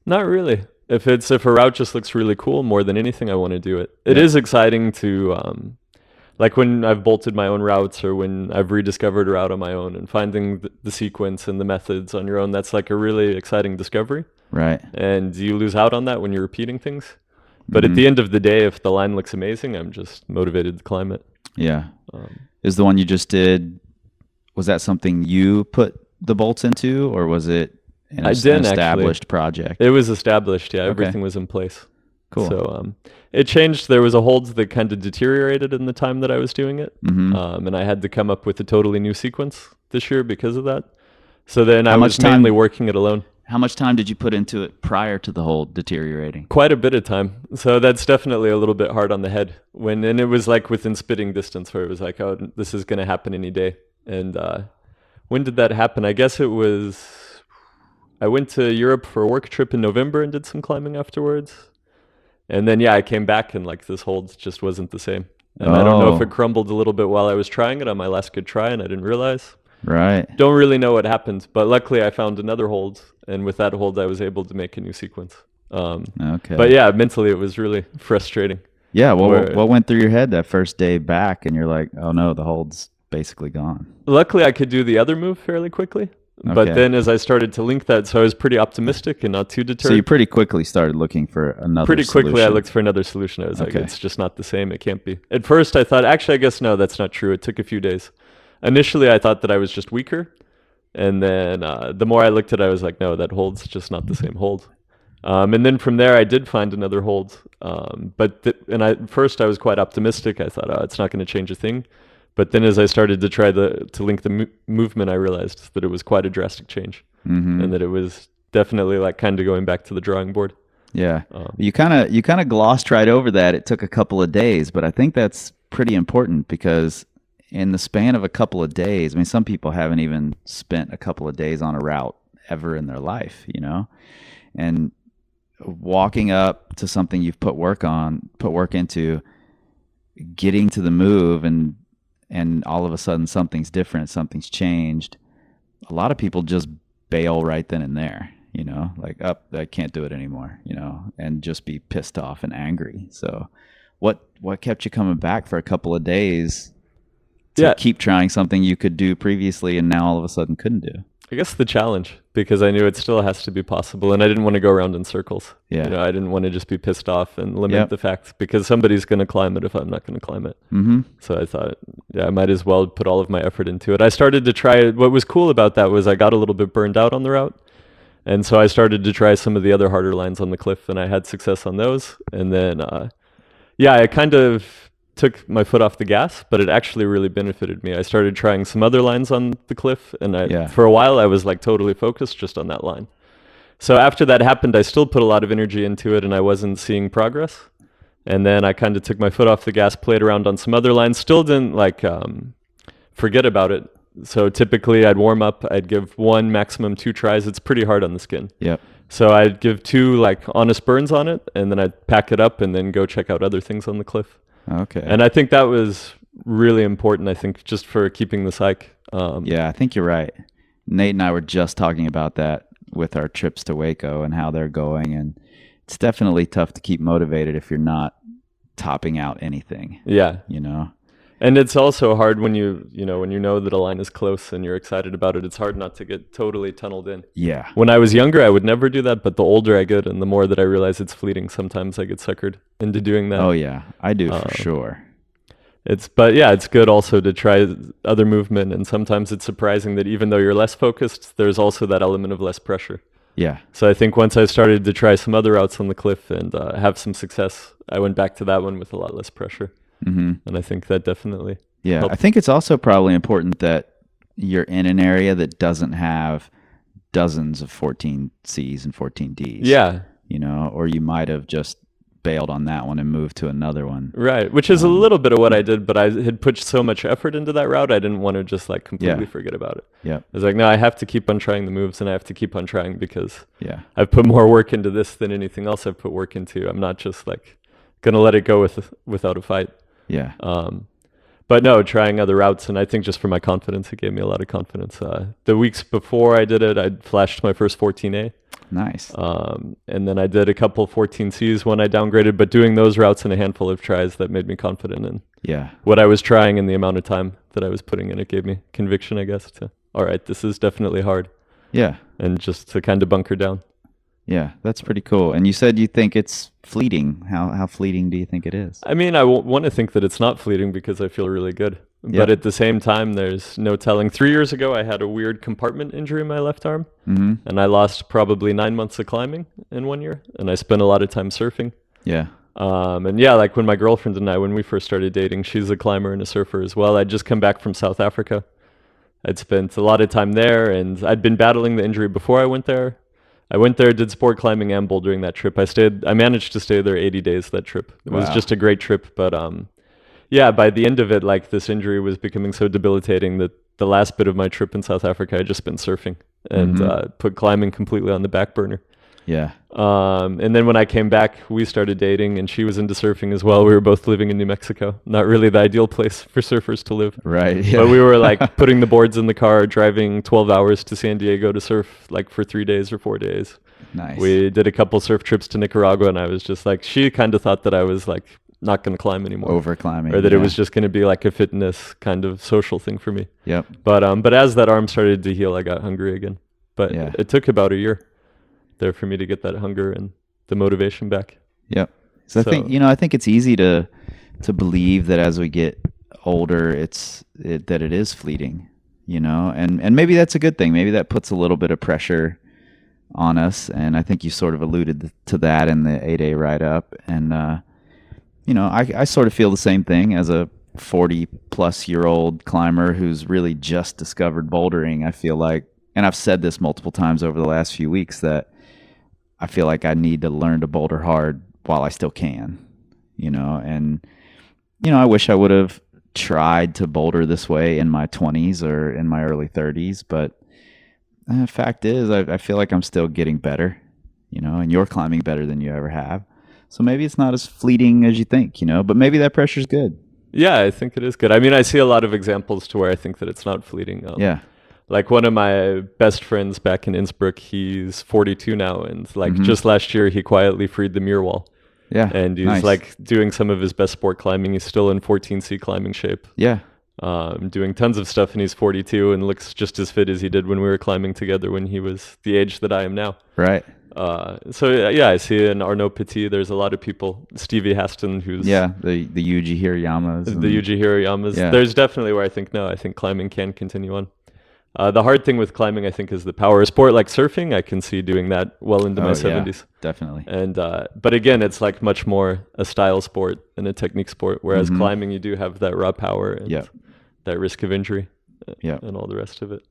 D: Not really. If a route just looks really cool, more than anything, I want to do it. It is exciting to, like when I've bolted my own routes or when I've rediscovered a route on my own and finding the sequence and the methods on your own, that's like a really exciting discovery.
C: Right.
D: And you lose out on that when you're repeating things. But at the end of the day, if the line looks amazing, I'm just motivated to climb it.
C: Yeah. Is the one you just did, was that something you put the bolts into, or was it an established project?
D: It was established, yeah. Everything was in place.
C: Cool.
D: So it changed. There was a hold that kind of deteriorated in the time that I was doing it. And I had to come up with a totally new sequence this year because of that. So then I was mainly working it alone.
C: How much time did you put into it prior to the hold deteriorating?
D: Quite a bit of time. So that's definitely a little bit hard on the head. And it was like within spitting distance where it was like, oh, this is going to happen any day. And when did that happen? I guess it was, I went to Europe for a work trip in November and did some climbing afterwards. And then, yeah, I came back and like this hold just wasn't the same. And I don't know if it crumbled a little bit while I was trying it on my last good try and I didn't realize.
C: Right.
D: Don't really know what happened, but luckily I found another hold. And with that hold, I was able to make a new sequence.
C: Okay.
D: But yeah, mentally it was really frustrating.
C: Yeah. What went through your head that first day back and you're like, oh no, the hold's basically gone?
D: Luckily I could do the other move fairly quickly. But then as I started to link that, so I was pretty optimistic and not too deterred.
C: So you pretty quickly started looking for another
D: Pretty quickly
C: solution.
D: I looked for another solution. I was like, it's just not the same. It can't be. At first I thought, actually, I guess, no, that's not true. It took a few days. Initially I thought that I was just weaker. And then the more I looked at it, I was like, no, that hold's just not the same hold. And then from there I did find another hold. At first I was quite optimistic. I thought, oh, it's not going to change a thing. But then as I started to try to link the movement, I realized that it was quite a drastic change and that it was definitely like kind of going back to the drawing board.
C: Yeah. You kind of glossed right over that. It took a couple of days, but I think that's pretty important because in the span of a couple of days, I mean, some people haven't even spent a couple of days on a route ever in their life, you know, and walking up to something you've put work into, getting to the move and all of a sudden something's different, something's changed. A lot of people just bail right then and there, you know, like, I can't do it anymore, you know, and just be pissed off and angry. So what kept you coming back for a couple of days to keep trying something you could do previously and now all of a sudden couldn't do?
D: I guess the challenge, because I knew it still has to be possible, and I didn't want to go around in circles.
C: Yeah.
D: You know, I didn't want to just be pissed off and limit the fact, because somebody's going to climb it if I'm not going to climb it. So I thought, I might as well put all of my effort into it. I started to try it. What was cool about that was I got a little bit burned out on the route, and so I started to try some of the other harder lines on the cliff, and I had success on those. And then, I kind of took my foot off the gas, but it actually really benefited me. I started trying some other lines on the cliff, and for a while I was like totally focused just on that line. So after that happened, I still put a lot of energy into it and I wasn't seeing progress. And then I kind of took my foot off the gas, played around on some other lines, still didn't like forget about it. So typically I'd warm up, I'd give 1, maximum 2 tries. It's pretty hard on the skin.
C: Yep.
D: So I'd give 2 like honest burns on it, and then I'd pack it up and then go check out other things on the cliff.
C: Okay.
D: And I think that was really important, I think, just for keeping the psych.
C: Yeah, I think you're right. Nate and I were just talking about that with our trips to Waco and how they're going. And it's definitely tough to keep motivated if you're not topping out anything.
D: Yeah.
C: You know?
D: And it's also hard when you know that a line is close and you're excited about it. It's hard not to get totally tunneled in.
C: Yeah.
D: When I was younger, I would never do that. But the older I get and the more that I realize it's fleeting, sometimes I get suckered into doing that.
C: Oh, yeah. I do for sure.
D: It's good also to try other movement. And sometimes it's surprising that even though you're less focused, there's also that element of less pressure.
C: Yeah.
D: So I think once I started to try some other routes on the cliff and have some success, I went back to that one with a lot less pressure. And I think that definitely helped.
C: I think it's also probably important that you're in an area that doesn't have dozens of 14Cs and 14Ds.
D: Yeah.
C: You know, or you might have just bailed on that one and moved to another one.
D: Right, which is a little bit of what I did, but I had put so much effort into that route, I didn't want to just like completely forget about it.
C: Yeah.
D: I was like, no, I have to keep on trying the moves, and I have to keep on trying because
C: Yeah.
D: I've put more work into this than anything else I've put work into. I'm not just like gonna let it go without a fight.
C: Yeah.
D: But no, trying other routes, and I think just for my confidence, it gave me a lot of confidence. The weeks before I did it, I'd flashed my first 14A.
C: Nice.
D: And then I did a couple 14Cs when I downgraded, but doing those routes in a handful of tries, that made me confident in what I was trying and the amount of time that I was putting in. It gave me conviction, I guess, to, all right, this is definitely hard.
C: Yeah.
D: And just to kind of bunker down.
C: Yeah, that's pretty cool. And you said you think it's fleeting. How fleeting do you think it is?
D: I mean, I want to think that it's not fleeting because I feel really good.
C: Yeah.
D: But at the same time, there's no telling. 3 years ago, I had a weird compartment injury in my left arm.
C: Mm-hmm.
D: And I lost probably 9 months of climbing in 1 year. And I spent a lot of time surfing.
C: Yeah.
D: And yeah, like when my girlfriend and I, when we first started dating, she's a climber and a surfer as well. I'd just come back from South Africa. I'd spent a lot of time there, and I'd been battling the injury before I went there. I went there, did sport climbing and bouldering that trip. I managed to stay there 80 days that trip. It was just a great trip. But yeah, by the end of it, like this injury was becoming so debilitating that the last bit of my trip in South Africa, I just been surfing and put climbing completely on the back burner.
C: Yeah.
D: And then when I came back, we started dating, and she was into surfing as well. We were both living in New Mexico. Not really the ideal place for surfers to live.
C: Right. Yeah.
D: But we were like putting the boards in the car, driving 12 hours to San Diego to surf like for 3 days or 4 days.
C: Nice.
D: We did a couple surf trips to Nicaragua, and I was just like, she kind of thought that I was like not going to climb anymore.
C: Over climbing.
D: Or that it was just going to be like a fitness kind of social thing for me.
C: Yep.
D: But as that arm started to heal, I got hungry again. But it took about a year there for me to get that hunger and the motivation back.
C: Yep. So I think it's easy to believe that as we get older, that it is fleeting, you know, and maybe that's a good thing. Maybe that puts a little bit of pressure on us. And I think you sort of alluded to that in the 8A write-up. And, you know, I sort of feel the same thing as a 40-plus-year-old climber who's really just discovered bouldering. I feel like, and I've said this multiple times over the last few weeks, that I feel like I need to learn to boulder hard while I still can, you know, and, you know, I wish I would have tried to boulder this way in my 20s or in my early 30s, but the fact is I feel like I'm still getting better, you know, and you're climbing better than you ever have. So maybe it's not as fleeting as you think, you know, but maybe that pressure's good.
D: Yeah, I think it is good. I mean, I see a lot of examples to where I think that it's not fleeting.
C: Yeah.
D: Like one of my best friends back in Innsbruck, he's 42 now, and like just last year he quietly freed the Muir Wall.
C: Yeah.
D: And he's like doing some of his best sport climbing. He's still in 14C climbing shape.
C: Yeah.
D: Doing tons of stuff, and he's 42 and looks just as fit as he did when we were climbing together when he was the age that I am now.
C: Right.
D: So yeah, I see in Arnaud Petit, there's a lot of people. Stevie Haston, who's The Yuji Hirayamas.
C: Yeah.
D: There's definitely where I think climbing can continue on. The hard thing with climbing, I think, is the power. A sport like surfing, I can see doing that well into my 70s.
C: Definitely.
D: And but again, it's like much more a style sport and a technique sport. Whereas climbing, you do have that raw power and that risk of injury and all the rest of it.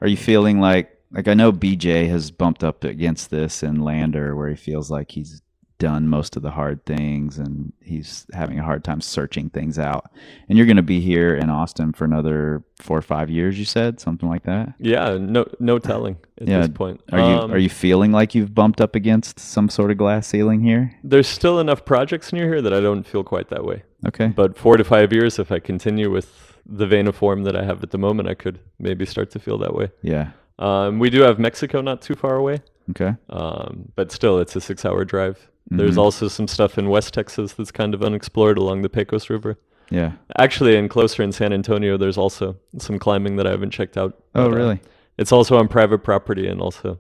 C: Are you feeling like I know BJ has bumped up against this in Lander, where he feels like he's done most of the hard things and he's having a hard time searching things out. And you're going to be here in Austin for another 4 or 5 years, you said, something like that?
D: Yeah, no telling at this point.
C: Are you feeling like you've bumped up against some sort of glass ceiling here?
D: There's still enough projects near here that I don't feel quite that way.
C: Okay.
D: But 4 to 5 years, if I continue with the vein of form that I have at the moment, I could maybe start to feel that way.
C: Yeah.
D: We do have Mexico not too far away.
C: Okay.
D: But still, it's a 6-hour drive. There's also some stuff in West Texas that's kind of unexplored along the Pecos River.
C: Yeah.
D: Actually, and closer in San Antonio, there's also some climbing that I haven't checked out.
C: Oh, really?
D: It's also on private property and also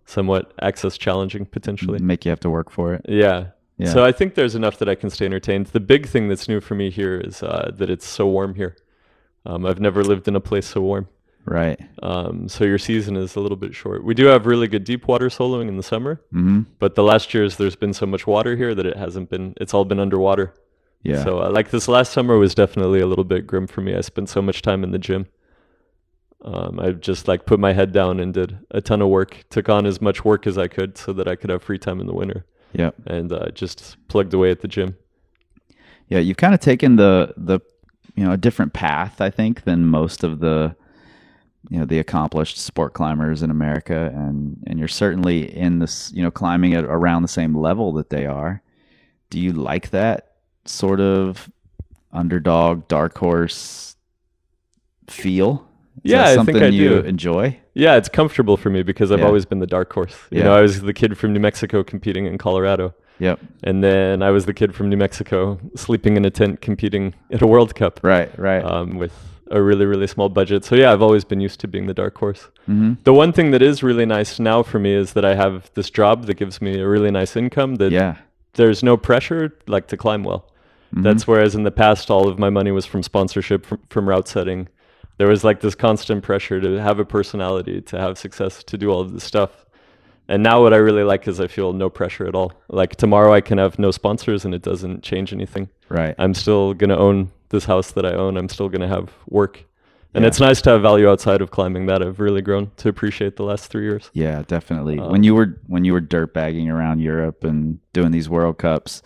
D: somewhat access challenging, potentially.
C: Make you have to work for it.
D: Yeah. So I think there's enough that I can stay entertained. The big thing that's new for me here is that it's so warm here. I've never lived in a place so warm.
C: Right.
D: So your season is a little bit short. We do have really good deep water soloing in the summer, but the last years there's been so much water here that it's all been underwater.
C: Yeah.
D: So like this last summer was definitely a little bit grim for me. I spent so much time in the gym. I just like put my head down and did a ton of work, took on as much work as I could so that I could have free time in the winter.
C: Yeah.
D: And just plugged away at the gym.
C: Yeah, you've kind of taken the a different path, I think, than most of the the accomplished sport climbers in America, and you're certainly in this, climbing at around the same level that they are. Do you like that sort of underdog, dark horse feel? Is
D: Yeah,
C: that
D: I
C: something
D: think I
C: you
D: do.
C: enjoy?
D: Yeah, it's comfortable for me because I've
C: Yeah.
D: always been the dark horse. You
C: Yeah.
D: know, I was the kid from New Mexico competing in Colorado.
C: Yep.
D: And then I was the kid from New Mexico sleeping in a tent competing at a World Cup.
C: Right.
D: With a really, really small budget. So yeah, I've always been used to being the dark horse.
C: Mm-hmm.
D: The one thing that is really nice now for me is that I have this job that gives me a really nice income that
C: Yeah.
D: there's no pressure like to climb well.
C: Mhm.
D: That's whereas in the past, all of my money was from sponsorship, from route setting. There was like this constant pressure to have a personality, to have success, to do all of this stuff. And now what I really like is I feel no pressure at all. Like tomorrow I can have no sponsors and it doesn't change anything.
C: Right.
D: I'm still going to own this house that I own. I'm still going to have work. And
C: Yeah.
D: it's nice to have value outside of climbing that I've really grown to appreciate the last 3 years.
C: Yeah, definitely. When you were dirtbagging around Europe and doing these World Cups,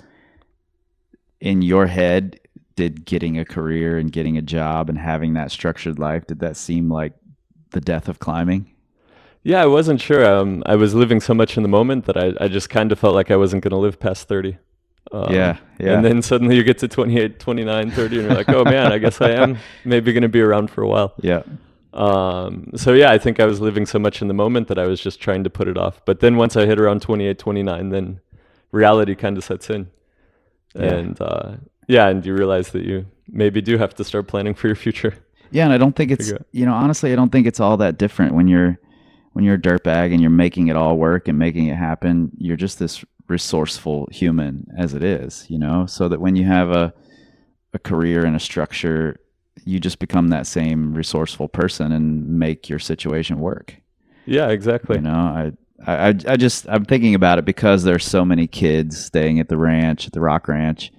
C: in your head, did getting a career and getting a job and having that structured life, did that seem like the death of climbing?
D: Yeah, I wasn't sure. I was living so much in the moment that I just kind of felt like I wasn't going to live past 30.
C: Yeah.
D: And then suddenly you get to 28, 29, 30, and you're like, oh man, I guess I am maybe going to be around for a while.
C: Yeah.
D: So yeah, I think I was living so much in the moment that I was just trying to put it off. But then once I hit around 28, 29, then reality kind of sets in.
C: Yeah.
D: And and you realize that you maybe do have to start planning for your future.
C: Yeah, and I don't think it's, honestly, I don't think it's all that different when you're a dirtbag and you're making it all work and making it happen. You're just this resourceful human as it is, so that when you have a career and a structure, you just become that same resourceful person and make your situation work.
D: Yeah, exactly.
C: I'm thinking about it because there's so many kids staying at the Rock Ranch,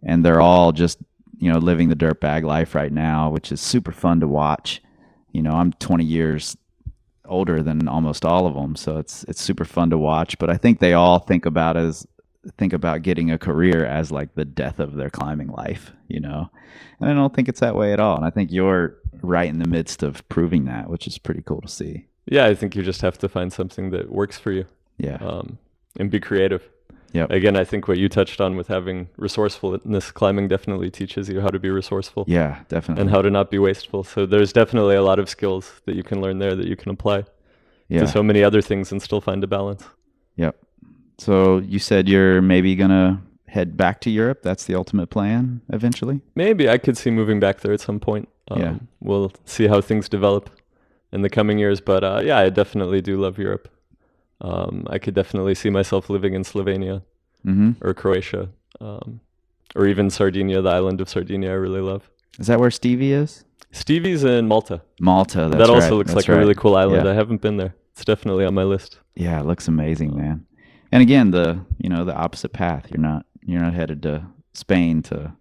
C: and they're all just, living the dirtbag life right now, which is super fun to watch. I'm 20 years older than almost all of them, so it's super fun to watch. But I think they all think about getting a career as like the death of their climbing life, and I don't think it's that way at all. And I think you're right in the midst of proving that, which is pretty cool to see.
D: Yeah, I think you just have to find something that works for you.
C: Yeah.
D: And be creative.
C: Yep.
D: Again, I think what you touched on with having resourcefulness, climbing definitely teaches you how to be resourceful.
C: Yeah, definitely.
D: And how to not be wasteful. So there's definitely a lot of skills that you can learn there that you can apply to so many other things and still find a balance.
C: Yep. So you said you're maybe going to head back to Europe. That's the ultimate plan eventually?
D: Maybe I could see moving back there at some point. We'll see how things develop in the coming years. But I definitely do love Europe. I could definitely see myself living in Slovenia or Croatia or even Sardinia, the island of Sardinia I really love.
C: Is that where Stevie is?
D: Stevie's in Malta.
C: Malta, that's
D: that also
C: right.
D: looks
C: That's
D: like
C: right.
D: a really cool island.
C: Yeah.
D: I haven't been there. It's definitely on my list.
C: Yeah, it looks amazing, man. And again, the opposite path. You're not headed to Spain to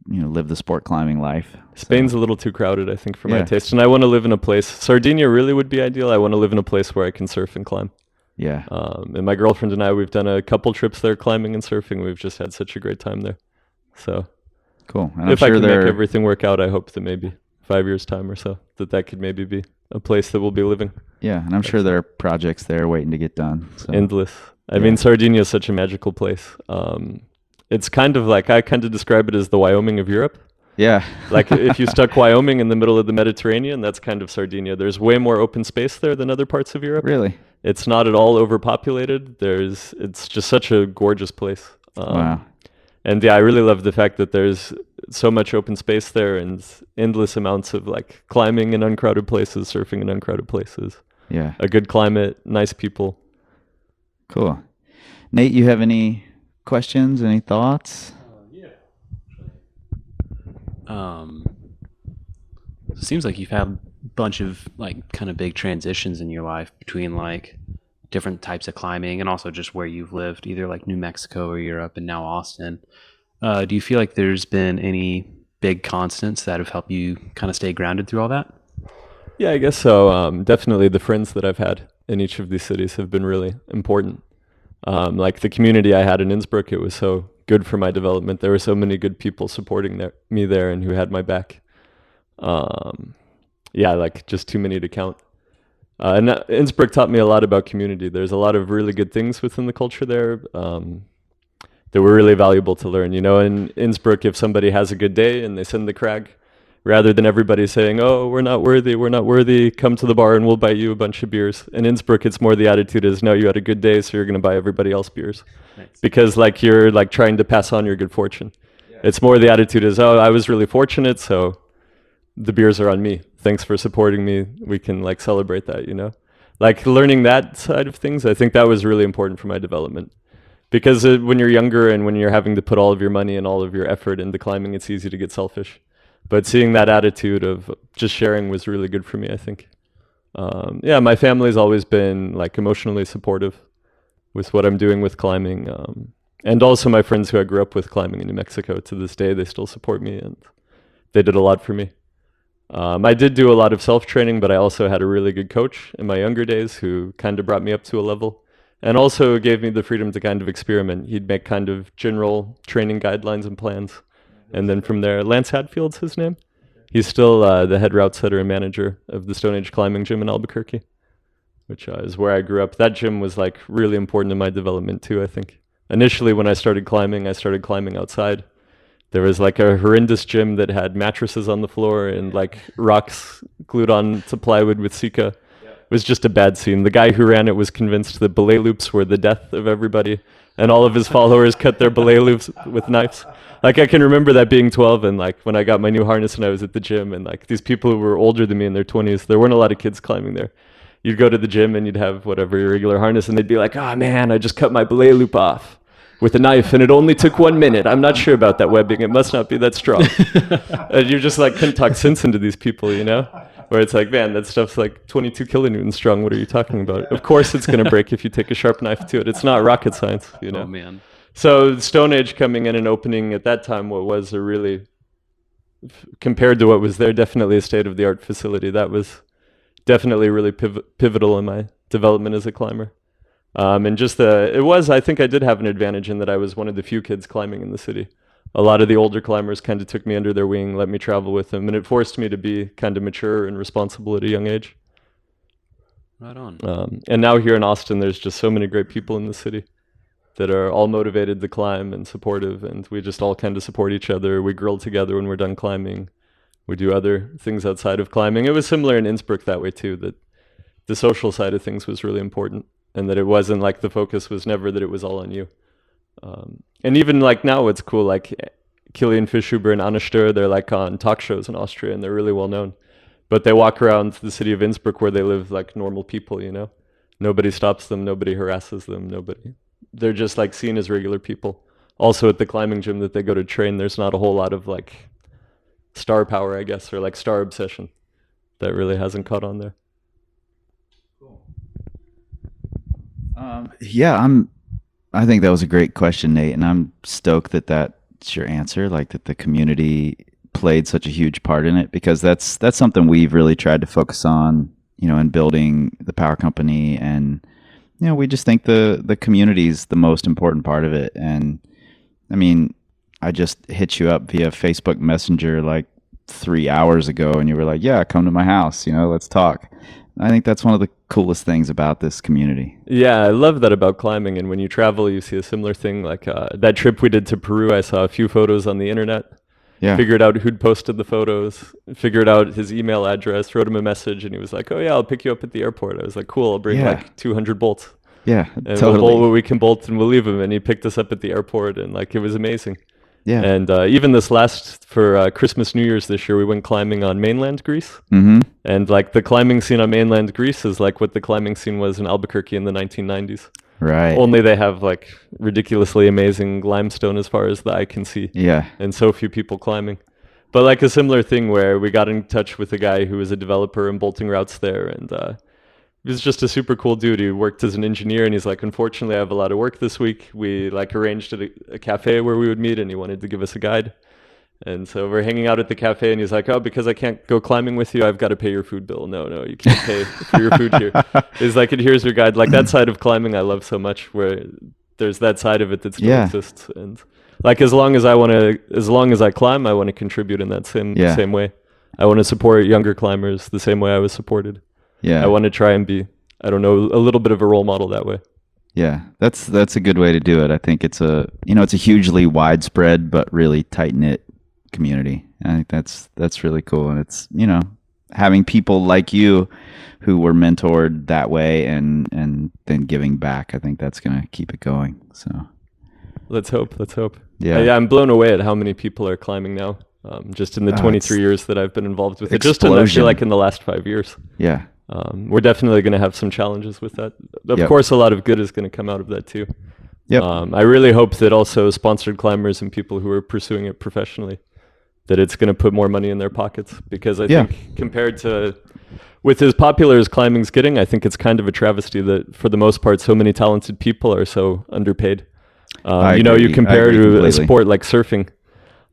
C: live the sport climbing life.
D: Spain's a little too crowded, I think, for my taste. And I want to live in a place. Sardinia really would be ideal. I want to live in a place where I can surf and climb.
C: Yeah.
D: And my girlfriend and I, we've done a couple trips there climbing and surfing. We've just had such a great time there. So
C: cool. And
D: if I can make everything work out, I hope that maybe 5 years' time or so, that could maybe be a place that we'll be living.
C: Yeah, and I'm sure there are projects there waiting to get done. So.
D: Endless. I mean, Sardinia is such a magical place. It's kind of like, I kind of describe it as the Wyoming of Europe.
C: Yeah.
D: Like if you stuck Wyoming in the middle of the Mediterranean, that's kind of Sardinia. There's way more open space there than other parts of Europe.
C: Really?
D: It's not at all overpopulated. It's just such a gorgeous place.
C: Wow.
D: And I really love the fact that there's so much open space there and endless amounts of like climbing in uncrowded places, surfing in uncrowded places.
C: Yeah.
D: A good climate, nice people.
C: Cool. Nate, you have any questions, any thoughts?
E: It seems like you've had a bunch of like kind of big transitions in your life between like different types of climbing and also just where you've lived, either like New Mexico or Europe and now Austin. Do you feel like there's been any big constants that have helped you kind of stay grounded through all that?
D: Yeah, I guess so. Definitely the friends that I've had in each of these cities have been really important. Like the community I had in Innsbruck, it was so good for my development. There were so many good people supporting me there and who had my back. Yeah, like just too many to count. And Innsbruck taught me a lot about community. There's a lot of really good things within the culture there that were really valuable to learn. You know, in Innsbruck, if somebody has a good day and they send the crag, rather than everybody saying, "Oh, we're not worthy, come to the bar and we'll buy you a bunch of beers." In Innsbruck, it's more the attitude is, "No, you had a good day, so you're going to buy everybody else beers," because like you're like trying to pass on your good fortune. It's more the attitude is, "Oh, I was really fortunate, so the beers are on me. Thanks for supporting me. We can like celebrate that," you know? Like learning that side of things, I think that was really important for my development. Because when you're younger and when you're having to put all of your money and all of your effort into climbing, it's easy to get selfish. But seeing that attitude of just sharing was really good for me, I think. Yeah, my family's always been like emotionally supportive with what I'm doing with climbing. And also my friends who I grew up with climbing in New Mexico, to this day, they still support me and they did a lot for me. I did do a lot of self-training, but I also had a really good coach in my younger days who kind of brought me up to a level and also gave me the freedom to kind of experiment. He'd make kind of general training guidelines and plans. And then from there, Lance Hadfield's his name. He's still the head route setter and manager of the Stone Age climbing gym in Albuquerque, which is where I grew up. That gym was like really important in my development too, I think. Initially, when I started climbing outside. There was like a horrendous gym that had mattresses on the floor and like rocks glued on to plywood with Sika. It was just a bad scene. The guy who ran it was convinced that belay loops were the death of everybody, and all of his followers cut their belay loops with knives. Like I can remember that being 12 and like when I got my new harness and I was at the gym and like these people who were older than me in their 20s, there weren't a lot of kids climbing there. You'd go to the gym and you'd have whatever your regular harness and they'd be like, "Oh man, I just cut my belay loop off with a knife and it only took 1 minute. I'm not sure about that webbing. It must not be that strong." And you just like couldn't talk sense into these people, you know? Where it's like, man, that stuff's like 22 kilonewtons strong. What are you talking about? Of course it's going to break if you take a sharp knife to it. It's not rocket science, you know?
E: Oh, man.
D: So Stone Age coming in and opening at that time what was a really, compared to what was there, definitely a state-of-the-art facility. That was definitely really pivotal in my development as a climber. And just I think I did have an advantage in that I was one of the few kids climbing in the city. A lot of the older climbers kind of took me under their wing, let me travel with them, and it forced me to be kind of mature and responsible at a young age.
E: Right on.
D: And now here in Austin, there's just so many great people in the city that are all motivated to climb and supportive, and we just all kind of support each other. We grill together when we're done climbing. We do other things outside of climbing. It was similar in Innsbruck that way too, that the social side of things was really important. And that it wasn't like the focus was never that it was all on you. And even like now it's cool, like Kilian Fischhuber and Anna Stöhr, they're like on talk shows in Austria and they're really well known. But they walk around the city of Innsbruck where they live like normal people, you know? Nobody stops them, nobody harasses them, they're just like seen as regular people. Also at the climbing gym that they go to train, there's not a whole lot of like star power, I guess, or like star obsession that really hasn't caught on there.
C: I think that was a great question, Nate, and I'm stoked that that's your answer, like that the community played such a huge part in it, because that's something we've really tried to focus on, you know, in building the power company. And, you know, we just think the community is the most important part of it. And I mean, I just hit you up via Facebook Messenger like 3 hours ago and you were like, "Yeah, come to my house, you know, let's talk." I think that's one of the coolest things about this community.
D: Yeah, I love that about climbing. And when you travel, you see a similar thing. Like that trip we did to Peru, I saw a few photos on the internet. Yeah. Figured out who'd posted the photos, figured out his email address, wrote him a message, and he was like, "Oh yeah, I'll pick you up at the airport." I was like, "Cool, I'll bring like 200 bolts."
C: Yeah,
D: and
C: totally.
D: We'll bolt what we can bolt and we'll leave him. And he picked us up at the airport and like it was amazing. Yeah. And even this for Christmas, New Year's this year, we went climbing on mainland Greece. Mm-hmm. And like the climbing scene on mainland Greece is like what the climbing scene was in Albuquerque in the 1990s. Right. Only they have like ridiculously amazing limestone as far as the eye can see. Yeah. And so few people climbing. But like a similar thing where we got in touch with a guy who was a developer and bolting routes there. And he was just a super cool dude. He worked as an engineer and he's like, "Unfortunately, I have a lot of work this week." We like arranged at a cafe where we would meet and he wanted to give us a guide. And so we're hanging out at the cafe, and he's like, "Oh, because I can't go climbing with you, I've got to pay your food bill." No, you can't pay for your food here. He's like, "And here's your guide." Like that side of climbing, I love so much, where there's that side of it that still exists. And like as long as I climb, I want to contribute in that same way. I want to support younger climbers the same way I was supported.
C: Yeah,
D: I want to try and be, I don't know, a little bit of a role model that way.
C: Yeah, that's a good way to do it. I think it's a hugely widespread but really tight knit community. I think that's really cool, and it's having people like you who were mentored that way and then giving back. I think that's gonna keep it going. So
D: let's hope.
C: Yeah,
D: I'm blown away at how many people are climbing now. Just in the 23 years that I've been involved with it, just in actually like in the last 5 years.
C: Yeah.
D: We're definitely going to have some challenges with that. Of course, a lot of good is going to come out of that too.
C: Yep.
D: I really hope that also sponsored climbers and people who are pursuing it professionally, that it's going to put more money in their pockets, because I think compared to with as popular as climbing's getting, I think it's kind of a travesty that for the most part, so many talented people are so underpaid. You compare to a sport like surfing.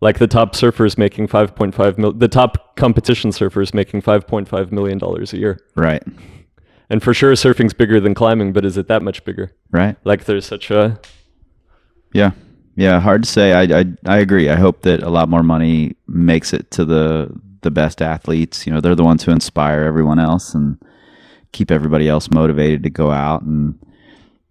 D: Like the top surfers making 5.5 million, the top competition surfers making $5.5 million a year.
C: Right.
D: And for sure, surfing's bigger than climbing, but is it that much bigger?
C: Right.
D: Like there's such a...
C: Yeah. Hard to say. I agree. I hope that a lot more money makes it to the best athletes. They're the ones who inspire everyone else and keep everybody else motivated to go out. And,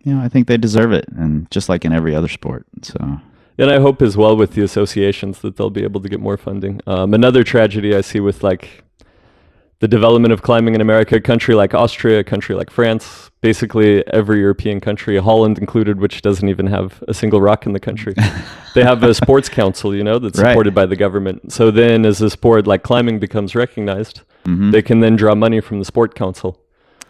C: I think they deserve it. And just like in every other sport. So...
D: And I hope as well with the associations that they'll be able to get more funding. Another tragedy I see with like the development of climbing in America, a country like Austria, a country like France, basically every European country, Holland included, which doesn't even have a single rock in the country. They have a sports council, that's supported by the government. So then as a sport like climbing becomes recognized, they can then draw money from the sport council.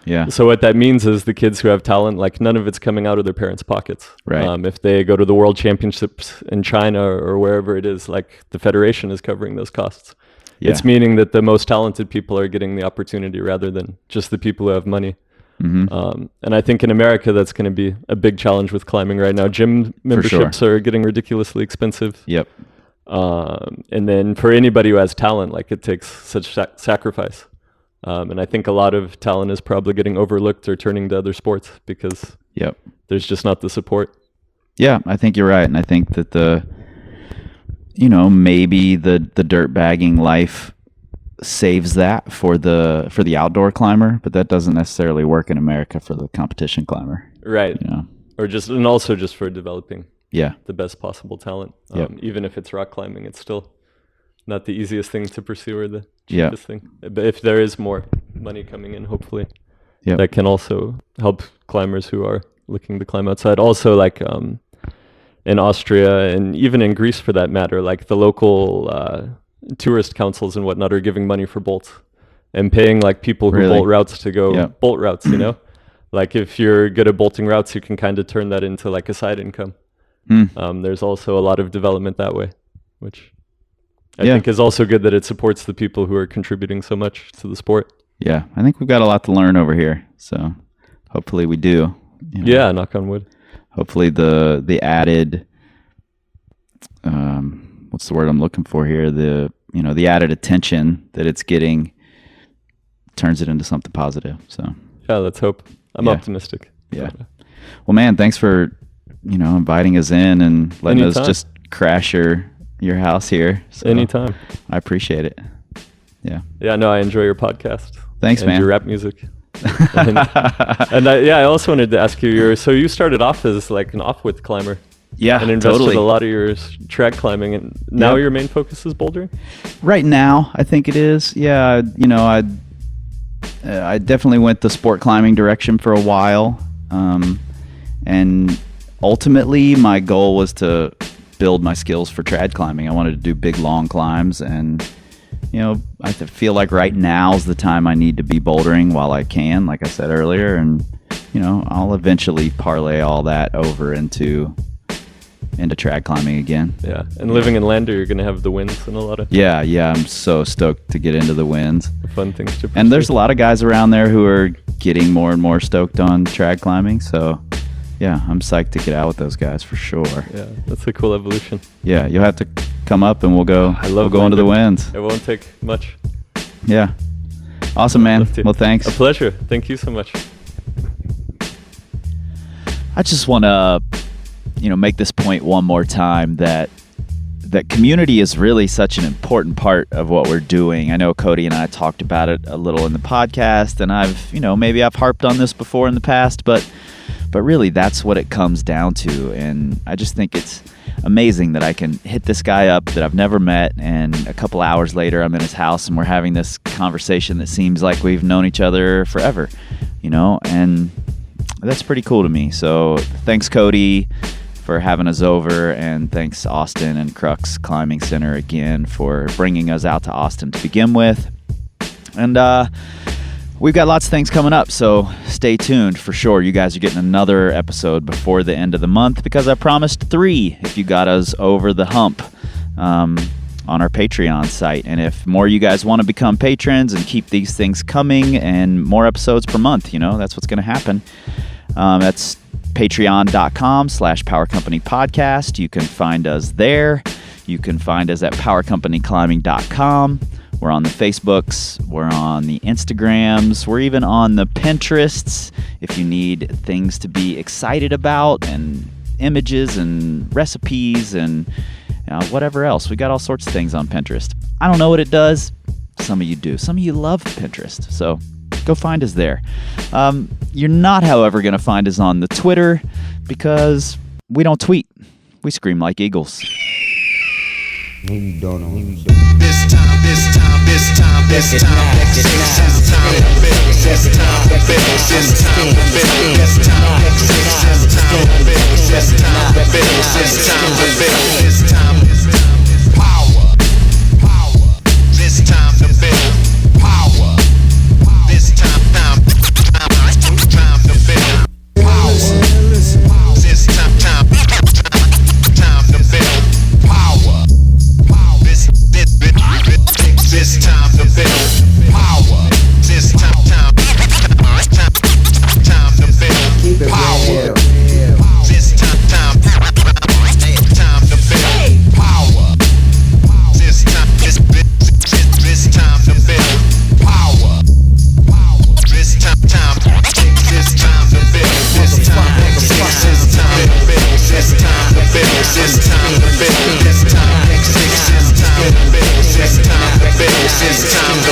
C: Yeah.
D: So what that means is the kids who have talent, like none of it's coming out of their parents' pockets.
C: Right.
D: If they go to the World Championships in China or wherever it is, like the federation is covering those costs. Yeah. It's meaning that the most talented people are getting the opportunity rather than just the people who have money. Mm-hmm. And I think in America, that's going to be a big challenge with climbing right now. Gym memberships are getting ridiculously expensive.
C: Yep.
D: And then for anybody who has talent, like it takes such sacrifice. And I think a lot of talent is probably getting overlooked or turning to other sports because there's just not the support.
C: Yeah, I think you're right. And I think that maybe the dirt bagging life saves that for the outdoor climber, but that doesn't necessarily work in America for the competition climber.
D: Right. And also just for developing the best possible talent. Even if it's rock climbing, it's still not the easiest thing to pursue or the cheapest thing. But if there is more money coming in, hopefully, that can also help climbers who are looking to climb outside. Also, like in Austria and even in Greece, for that matter, like the local tourist councils and whatnot are giving money for bolts and paying like people who bolt routes to go bolt routes. Like if you're good at bolting routes, you can kind of turn that into like a side income. There's also a lot of development that way, which I think is also good that it supports the people who are contributing so much to the sport.
C: Yeah, I think we've got a lot to learn over here. So hopefully we do.
D: Yeah, knock on wood.
C: Hopefully the added, what's the word I'm looking for here? The added attention that it's getting turns it into something positive. So
D: yeah, let's hope. I'm optimistic.
C: Yeah. Well, man, thanks for inviting us in and letting us just crash your house here. So
D: anytime.
C: I appreciate it.
D: Yeah, no, I enjoy your podcast.
C: Thanks, man.
D: Your rap music. I also wanted to ask you, so you started off as like an off-width climber.
C: Yeah,
D: and invested
C: totally.
D: a lot of your trad climbing, and now your main focus is bouldering?
C: Right now, I think it is. Yeah, I definitely went the sport climbing direction for a while. And ultimately, my goal was to build my skills for trad climbing. I wanted to do big, long climbs, and I feel like right now is the time I need to be bouldering while I can, like I said earlier, and I'll eventually parlay all that over into trad climbing again.
D: Yeah, and living in Lander, you're gonna have the winds and a lot of
C: I'm so stoked to get into the winds.
D: Fun things to pursue.
C: And there's a lot of guys around there who are getting more and more stoked on trad climbing, so yeah, I'm psyched to get out with those guys for sure.
D: Yeah, that's a cool evolution.
C: Yeah, you'll have to come up and we'll go.
D: I love
C: we'll go into the
D: climbing.
C: winds.
D: It won't take much.
C: Yeah. Awesome, man.
D: Love to.
C: Well, thanks.
D: A pleasure. Thank you so much.
C: I just want to, make this point one more time that community is really such an important part of what we're doing. I know Cody and I talked about it a little in the podcast, and maybe I've harped on this before in the past, but really that's what it comes down to. And I just think it's amazing that I can hit this guy up that I've never met, and a couple hours later I'm in his house and we're having this conversation that seems like we've known each other forever, and that's pretty cool to me. So thanks, Cody, for having us over, and thanks Austin and Crux Climbing Center again for bringing us out to Austin to begin with. And we've got lots of things coming up, so stay tuned for sure. You guys are getting another episode before the end of the month, because I promised 3 if you got us over the hump on our Patreon site. And if more of you guys want to become patrons and keep these things coming and more episodes per month, that's what's going to happen. That's patreon.com/Power Company Podcast. You can find us there. You can find us at powercompanyclimbing.com. We're on the Facebooks. We're on the Instagrams. We're even on the Pinterests if you need things to be excited about, and images and recipes and whatever else. We got all sorts of things on Pinterest. I don't know what it does. Some of you do. Some of you love Pinterest. So go find us there. You're not, however, going to find us on the Twitter, because we don't tweet. We scream like eagles.
A: Maybe you don't know.
B: This time, power. This time to build power. This time to build power. This time to build power. This time to build power. This time to build power. This time to build power. This time to build power. This time to build